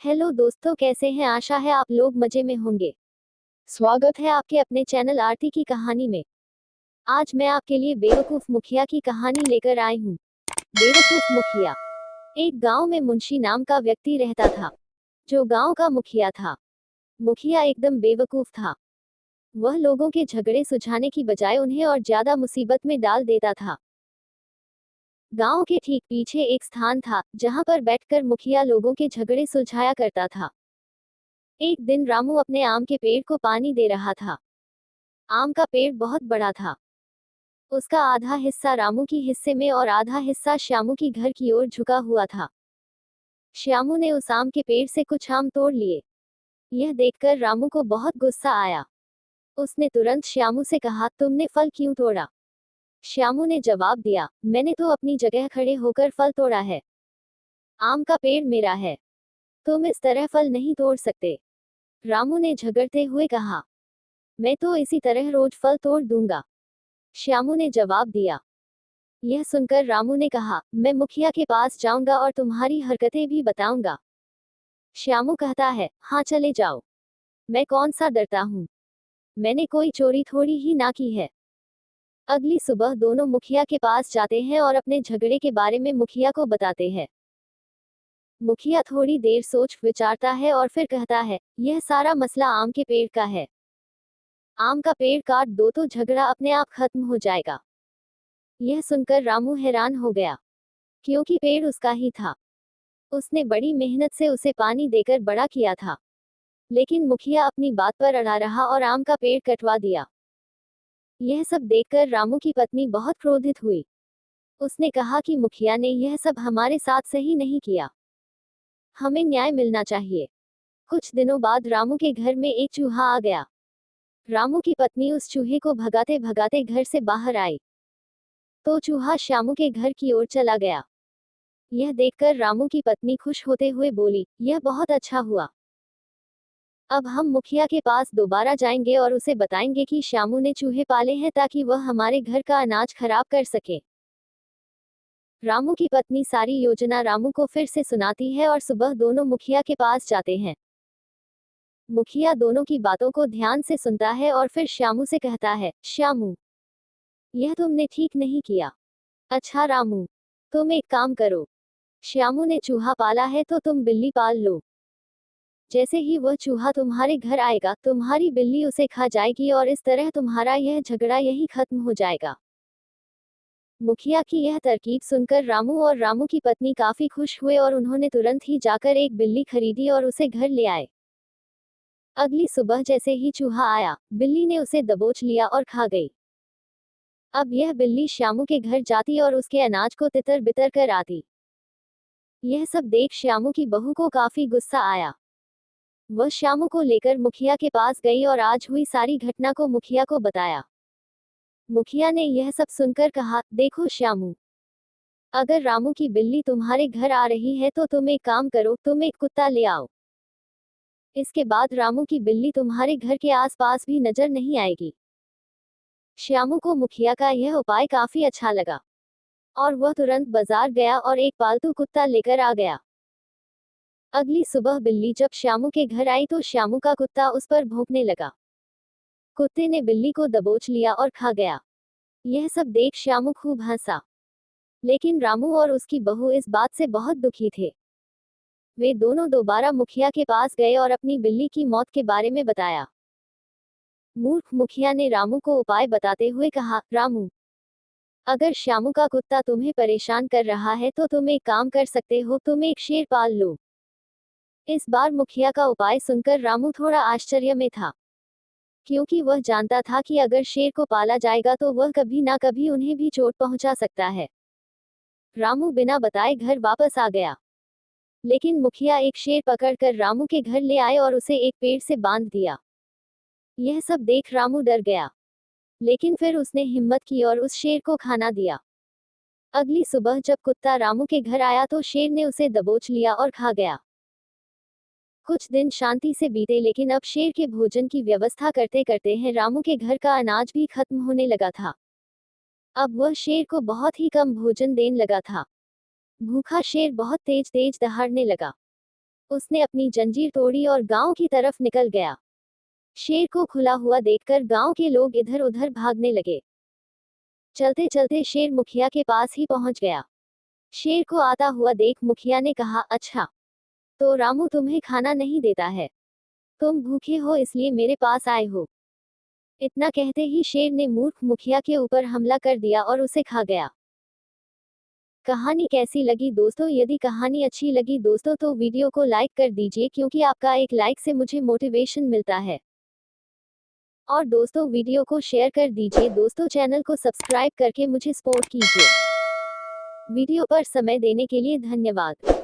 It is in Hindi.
हेलो दोस्तों, कैसे हैं? आशा है आप लोग मजे में होंगे। स्वागत है आपके अपने चैनल आरती की कहानी में। आज मैं आपके लिए बेवकूफ मुखिया की कहानी लेकर आई हूँ। बेवकूफ मुखिया। एक गांव में मुंशी नाम का व्यक्ति रहता था, जो गांव का मुखिया था। मुखिया एकदम बेवकूफ था। वह लोगों के झगड़े सुलझाने की बजाय उन्हें और ज्यादा मुसीबत में डाल देता था। गांव के ठीक पीछे एक स्थान था, जहां पर बैठकर मुखिया लोगों के झगड़े सुलझाया करता था। एक दिन रामू अपने आम के पेड़ को पानी दे रहा था। आम का पेड़ बहुत बड़ा था। उसका आधा हिस्सा रामू की हिस्से में और आधा हिस्सा श्यामू की घर की ओर झुका हुआ था। श्यामू ने उस आम के पेड़ से कुछ आम तोड़ लिए। यह देखकर रामू को बहुत गुस्सा आया। उसने तुरंत श्यामू से कहा, तुमने फल क्यों तोड़ा? श्यामू ने जवाब दिया, मैंने तो अपनी जगह खड़े होकर फल तोड़ा है। आम का पेड़ मेरा है, तुम इस तरह फल नहीं तोड़ सकते। रामू ने झगड़ते हुए कहा, मैं तो इसी तरह रोज फल तोड़ दूंगा। श्यामू ने जवाब दिया। यह सुनकर रामू ने कहा, मैं मुखिया के पास जाऊंगा और तुम्हारी हरकतें भी बताऊंगा। श्यामू कहता है, हाँ चले जाओ, मैं कौन सा डरता हूँ, मैंने कोई चोरी थोड़ी ही ना की है। अगली सुबह दोनों मुखिया के पास जाते हैं और अपने झगड़े के बारे में मुखिया को बताते हैं। मुखिया थोड़ी देर सोच विचारता है और फिर कहता है, यह सारा मसला आम के पेड़ का है। आम का पेड़ काट दो तो झगड़ा अपने आप खत्म हो जाएगा। यह सुनकर रामू हैरान हो गया, क्योंकि पेड़ उसका ही था। उसने बड़ी मेहनत से उसे पानी देकर बड़ा किया था। लेकिन मुखिया अपनी बात पर अड़ा रहा और आम का पेड़ कटवा दिया। यह सब देखकर रामू की पत्नी बहुत क्रोधित हुई। उसने कहा कि मुखिया ने यह सब हमारे साथ सही नहीं किया, हमें न्याय मिलना चाहिए। कुछ दिनों बाद रामू के घर में एक चूहा आ गया। रामू की पत्नी उस चूहे को भगाते भगाते घर से बाहर आई, तो चूहा श्यामू के घर की ओर चला गया। यह देखकर रामू की पत्नी खुश होते हुए बोली, यह बहुत अच्छा हुआ। अब हम मुखिया के पास दोबारा जाएंगे और उसे बताएंगे कि श्यामू ने चूहे पाले हैं ताकि वह हमारे घर का अनाज खराब कर सके। रामू की पत्नी सारी योजना रामू को फिर से सुनाती है और सुबह दोनों मुखिया के पास जाते हैं। मुखिया दोनों की बातों को ध्यान से सुनता है और फिर श्यामू से कहता है, श्यामू, यह तुमने ठीक नहीं किया। अच्छा रामू, तुम एक काम करो, श्यामू ने चूहा पाला है तो तुम बिल्ली पाल लो। जैसे ही वह चूहा तुम्हारे घर आएगा, तुम्हारी बिल्ली उसे खा जाएगी और इस तरह तुम्हारा यह झगड़ा यही खत्म हो जाएगा। मुखिया की यह तरकीब सुनकर रामू और रामू की पत्नी काफी खुश हुए और उन्होंने तुरंत ही जाकर एक बिल्ली खरीदी और उसे घर ले आए। अगली सुबह जैसे ही चूहा आया, बिल्ली ने उसे दबोच लिया और खा गई। अब यह बिल्ली श्यामू के घर जाती और उसके अनाज को तितर बितर कर आती। यह सब देख श्यामू की बहू को काफी गुस्सा आया। वह श्यामू को लेकर मुखिया के पास गई और आज हुई सारी घटना को मुखिया को बताया। मुखिया ने यह सब सुनकर कहा, देखो श्यामू, अगर रामू की बिल्ली तुम्हारे घर आ रही है तो तुम एक काम करो, तुम एक कुत्ता ले आओ। इसके बाद रामू की बिल्ली तुम्हारे घर के आसपास भी नजर नहीं आएगी। श्यामू को मुखिया का यह उपाय काफी अच्छा लगा और वह तुरंत बाजार गया और एक पालतू कुत्ता लेकर आ गया। अगली सुबह बिल्ली जब श्यामू के घर आई तो श्यामू का कुत्ता उस पर भौंकने लगा। कुत्ते ने बिल्ली को दबोच लिया और खा गया। यह सब देख श्यामू खूब हंसा, लेकिन रामू और उसकी बहू इस बात से बहुत दुखी थे। वे दोनों दोबारा मुखिया के पास गए और अपनी बिल्ली की मौत के बारे में बताया। मूर्ख मुखिया ने रामू को उपाय बताते हुए कहा, रामू, अगर श्यामू का कुत्ता तुम्हें परेशान कर रहा है तो तुम एक काम कर सकते हो, तुम एक शेर पाल लो। इस बार मुखिया का उपाय सुनकर रामू थोड़ा आश्चर्य में था, क्योंकि वह जानता था कि अगर शेर को पाला जाएगा तो वह कभी ना कभी उन्हें भी चोट पहुंचा सकता है। रामू बिना बताए घर वापस आ गया, लेकिन मुखिया एक शेर पकड़कर रामू के घर ले आए और उसे एक पेड़ से बांध दिया। यह सब देख रामू डर गया, लेकिन फिर उसने हिम्मत की और उस शेर को खाना दिया। अगली सुबह जब कुत्ता रामू के घर आया तो शेर ने उसे दबोच लिया और खा गया। कुछ दिन शांति से बीते, लेकिन अब शेर के भोजन की व्यवस्था करते करते हैं रामू के घर का अनाज भी खत्म होने लगा था। अब वह शेर को बहुत ही कम भोजन देने लगा था। भूखा शेर बहुत तेज तेज दहाड़ने लगा। उसने अपनी जंजीर तोड़ी और गांव की तरफ निकल गया। शेर को खुला हुआ देखकर गांव के लोग इधर उधर भागने लगे। चलते चलते शेर मुखिया के पास ही पहुंच गया। शेर को आता हुआ देख मुखिया ने कहा, अच्छा, तो रामू तुम्हें खाना नहीं देता है, तुम भूखे हो इसलिए मेरे पास आए हो। इतना कहते ही शेर ने मूर्ख मुखिया के ऊपर हमला कर दिया और उसे खा गया। कहानी कैसी लगी दोस्तों? यदि कहानी अच्छी लगी दोस्तों तो वीडियो को लाइक कर दीजिए, क्योंकि आपका एक लाइक से मुझे मोटिवेशन मिलता है। और दोस्तों वीडियो को शेयर कर दीजिए। दोस्तों चैनल को सब्सक्राइब करके मुझे सपोर्ट कीजिए। वीडियो पर समय देने के लिए धन्यवाद।